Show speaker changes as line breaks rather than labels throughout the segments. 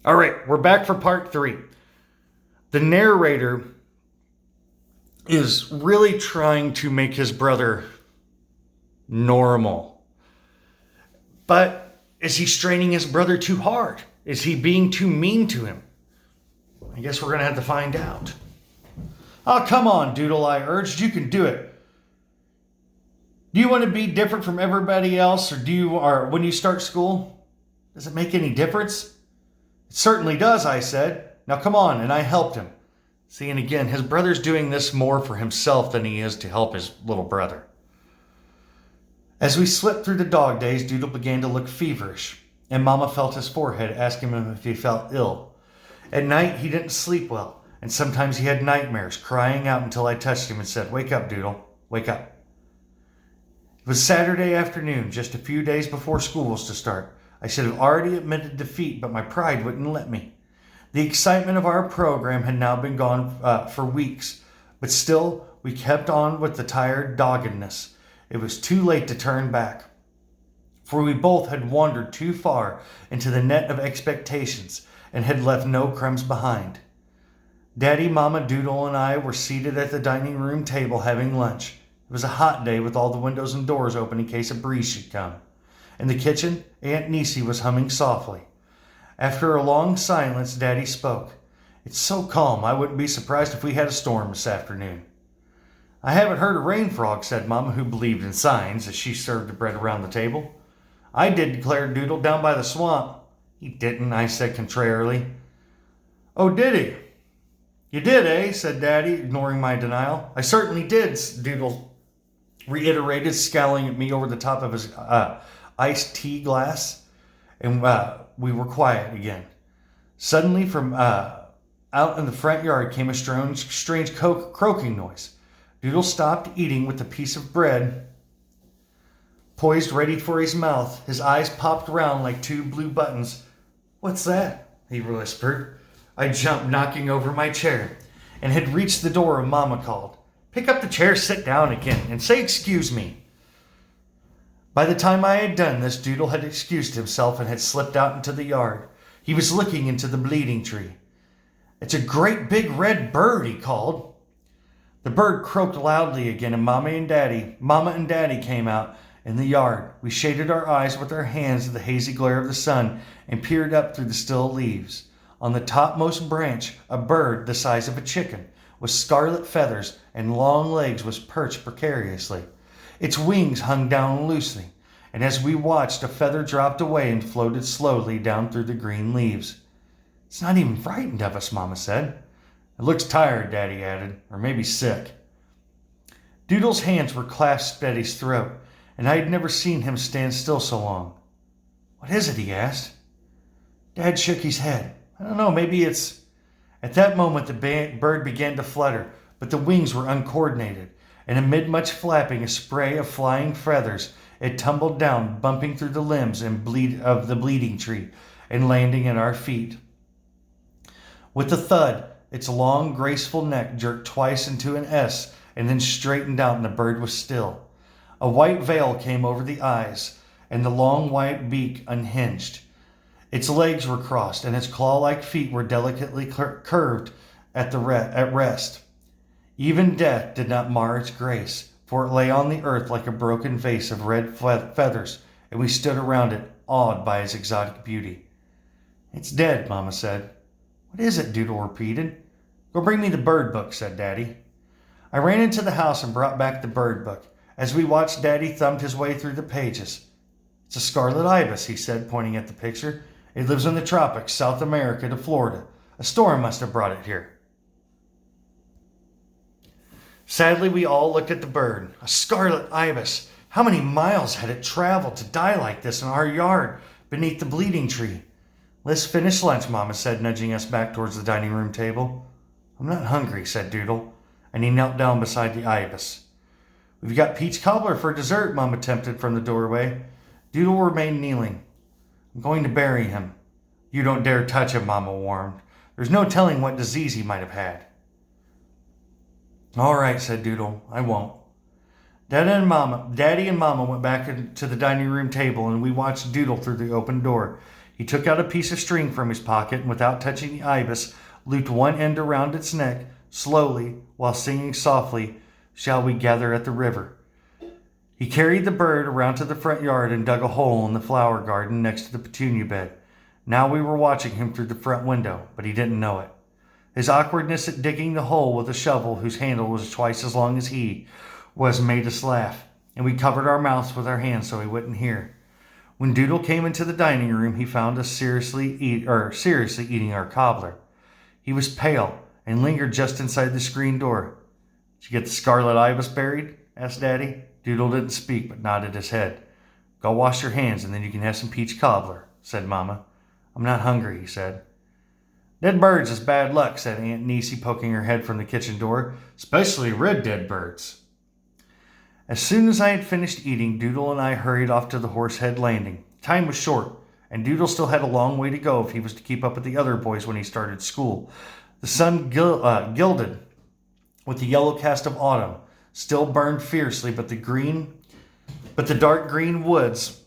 All right, we're back for part 3. The narrator is really trying to make his brother normal. But is he straining his brother too hard? Is he being too mean to him? I guess we're going to have to find out. Oh, come on, Doodle, I urged. You can do it. Do you want to be different from everybody else, or when you start school? Does it make any difference? It certainly does, I said. Now come on, and I helped him. See, and again, his brother's doing this more for himself than he is to help his little brother. As we slipped through the dog days, Doodle began to look feverish, and Mama felt his forehead, asking him if he felt ill. At night, he didn't sleep well, and sometimes he had nightmares, crying out until I touched him and said, "Wake up, Doodle, wake up." It was Saturday afternoon, just a few days before school was to start. I should have already admitted defeat, but my pride wouldn't let me. The excitement of our program had now been gone for weeks, but still we kept on with the tired doggedness. It was too late to turn back, for we both had wandered too far into the net of expectations and had left no crumbs behind. Daddy, Mama, Doodle, and I were seated at the dining room table having lunch. It was a hot day with all the windows and doors open in case a breeze should come. In the kitchen, Aunt Niecy was humming softly. After a long silence, Daddy spoke. "It's so calm, I wouldn't be surprised if we had a storm this afternoon." "I haven't heard a rain frog," said Mama, who believed in signs, as she served the bread around the table. "I did," declared Doodle, "down by the swamp." "He didn't," I said contrarily. "Oh, did he?" "You did, eh?" said Daddy, ignoring my denial. "I certainly did," Doodle reiterated, scowling at me over the top of his iced tea glass, and we were quiet again. Suddenly, from out in the front yard came a strange croaking noise. Doodle stopped eating with a piece of bread poised ready for his mouth. His eyes popped round like two blue buttons. "What's that?" he whispered. I jumped, knocking over my chair, and had reached the door when Mama called. "Pick up the chair, sit down again, and say excuse me." By the time I had done this, Doodle had excused himself and had slipped out into the yard. He was looking into the bleeding tree. "It's a great big red bird," he called. The bird croaked loudly again, and Mama and Daddy came out in the yard. We shaded our eyes with our hands at the hazy glare of the sun and peered up through the still leaves. On the topmost branch, a bird the size of a chicken, with scarlet feathers and long legs, was perched precariously. Its wings hung down loosely, and as we watched, a feather dropped away and floated slowly down through the green leaves. "It's not even frightened of us," Mama said. "It looks tired," Daddy added, "or maybe sick." Doodle's hands were clasped at his throat, and I had never seen him stand still so long. "What is it?" he asked. Dad shook his head. "I don't know, maybe it's..." At that moment, the bird began to flutter, but the wings were uncoordinated, and amid much flapping, a spray of flying feathers, it tumbled down, bumping through the limbs of the bleeding tree and landing at our feet. With a thud, its long, graceful neck jerked twice into an S and then straightened out, and the bird was still. A white veil came over the eyes, and the long white beak unhinged. Its legs were crossed, and its claw-like feet were delicately curved at rest. Even death did not mar its grace, for it lay on the earth like a broken vase of red feathers, and we stood around it, awed by its exotic beauty. "It's dead," Mama said. "What is it?" Doodle repeated. "Go bring me the bird book," said Daddy. I ran into the house and brought back the bird book. As we watched, Daddy thumbed his way through the pages. "It's a Scarlet Ibis," he said, pointing at the picture. "It lives in the tropics, South America to Florida. A storm must have brought it here." Sadly, we all looked at the bird. A Scarlet Ibis. How many miles had it traveled to die like this in our yard beneath the bleeding tree? "Let's finish lunch," Mama said, nudging us back towards the dining room table. "I'm not hungry," said Doodle, and he knelt down beside the ibis. "We've got peach cobbler for dessert," Mama tempted from the doorway. Doodle remained kneeling. "I'm going to bury him." "You don't dare touch him," Mama warned. "There's no telling what disease he might have had." "All right," said Doodle. "I won't." Daddy and Mama went back to the dining room table, and we watched Doodle through the open door. He took out a piece of string from his pocket and, without touching the ibis, looped one end around its neck, slowly, while singing softly, "Shall we gather at the river?" He carried the bird around to the front yard and dug a hole in the flower garden next to the petunia bed. Now we were watching him through the front window, but he didn't know it. His awkwardness at digging the hole with a shovel whose handle was twice as long as he was made us laugh, and we covered our mouths with our hands so he wouldn't hear. When Doodle came into the dining room, he found us seriously eating our cobbler. He was pale and lingered just inside the screen door. "Did you get the Scarlet Ibis buried?" asked Daddy. Doodle didn't speak, but nodded his head. "Go wash your hands, and then you can have some peach cobbler," said Mama. "I'm not hungry," he said. "Dead birds is bad luck," said Aunt Niecy, poking her head from the kitchen door. "Especially red dead birds." As soon as I had finished eating, Doodle and I hurried off to the Horsehead Landing. Time was short, and Doodle still had a long way to go if he was to keep up with the other boys when he started school. The sun, gilded with the yellow cast of autumn, still burned fiercely, but the dark green woods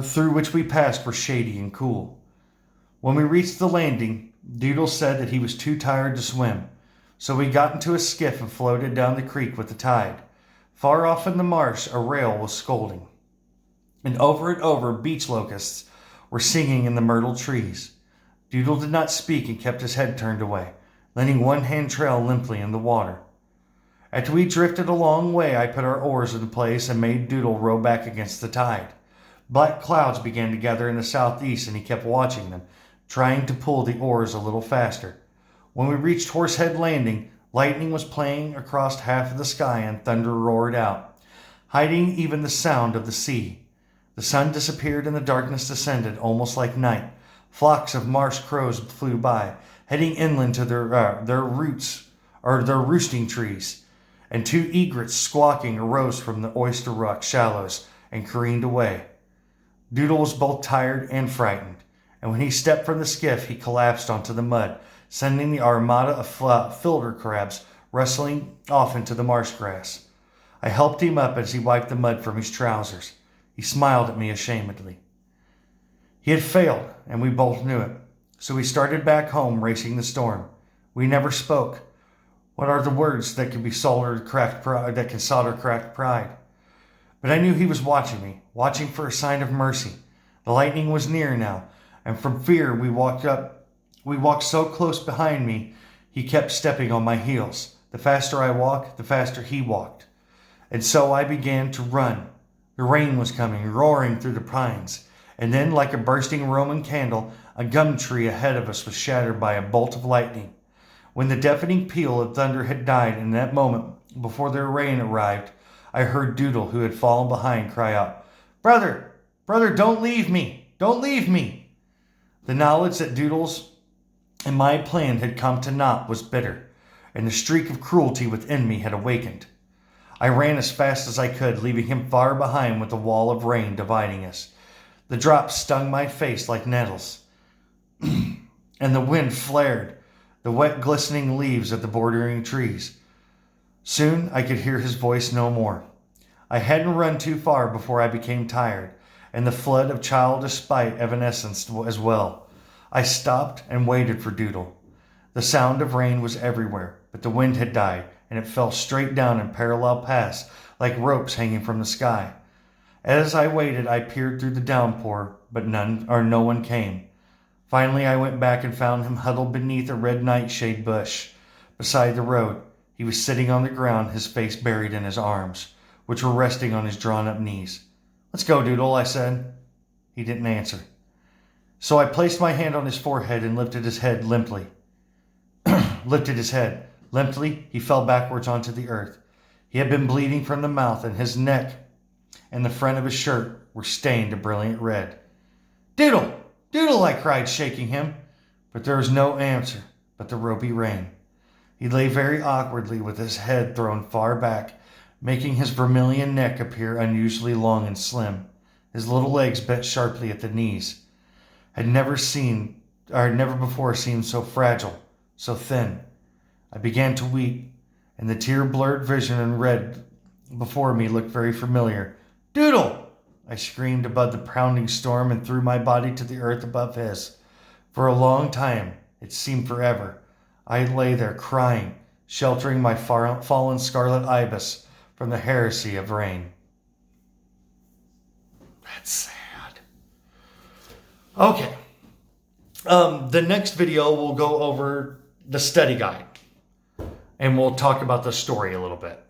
through which we passed were shady and cool. When we reached the landing, Doodle said that he was too tired to swim, so we got into a skiff and floated down the creek with the tide. Far off in the marsh, a rail was scolding, and over, beach locusts were singing in the myrtle trees. Doodle did not speak and kept his head turned away, letting one hand trail limply in the water. After we drifted a long way, I put our oars in place and made Doodle row back against the tide. Black clouds began to gather in the southeast, and he kept watching them, trying to pull the oars a little faster. When we reached Horsehead Landing, lightning was playing across half of the sky and thunder roared out, hiding even the sound of the sea. The sun disappeared and the darkness descended, almost like night. Flocks of marsh crows flew by, heading inland to their roosting trees, and two egrets squawking arose from the oyster rock shallows and careened away. Doodle was both tired and frightened, and when he stepped from the skiff, he collapsed onto the mud, sending the armada of filter crabs rustling off into the marsh grass. I helped him up as he wiped the mud from his trousers. He smiled at me ashamedly. He had failed, and we both knew it. So we started back home, racing the storm. We never spoke. What are the words that can solder cracked pride? But I knew he was watching me, watching for a sign of mercy. The lightning was near now, and from fear we walked so close behind me, he kept stepping on my heels. The faster I walked, the faster he walked. And so I began to run. The rain was coming, roaring through the pines. And then, like a bursting Roman candle, a gum tree ahead of us was shattered by a bolt of lightning. When the deafening peal of thunder had died, in that moment, before the rain arrived, I heard Doodle, who had fallen behind, cry out, "Brother! Brother, don't leave me! Don't leave me!" The knowledge that Doodle's and my plan had come to naught was bitter, and the streak of cruelty within me had awakened. I ran as fast as I could, leaving him far behind with a wall of rain dividing us. The drops stung my face like nettles, and the wind flared the wet, glistening leaves of the bordering trees. Soon I could hear his voice no more. I hadn't run too far before I became tired, and the flood of childish spite evanesced as well. I stopped and waited for Doodle. The sound of rain was everywhere, but the wind had died, and it fell straight down in parallel paths like ropes hanging from the sky. As I waited, I peered through the downpour, but no one came. Finally, I went back and found him huddled beneath a red nightshade bush beside the road. He was sitting on the ground, his face buried in his arms, which were resting on his drawn-up knees. "Let's go, Doodle," I said. He didn't answer. So I placed my hand on his forehead and lifted his head limply. Limply, he fell backwards onto the earth. He had been bleeding from the mouth, and his neck and the front of his shirt were stained a brilliant red. "Doodle! Doodle!" I cried, shaking him. But there was no answer but the ropey rain. He lay very awkwardly with his head thrown far back, making his vermilion neck appear unusually long and slim. His little legs bent sharply at the knees. I had never before seen so fragile, so thin. I began to weep, and the tear-blurred vision in red before me looked very familiar. "Doodle! I screamed above the pounding storm and threw my body to the earth above his. For a long time, it seemed forever, I lay there crying, sheltering my fallen Scarlet Ibis from the heresy of rain. That's sad. Okay. The next video we'll go over the study guide. And we'll talk about the story a little bit.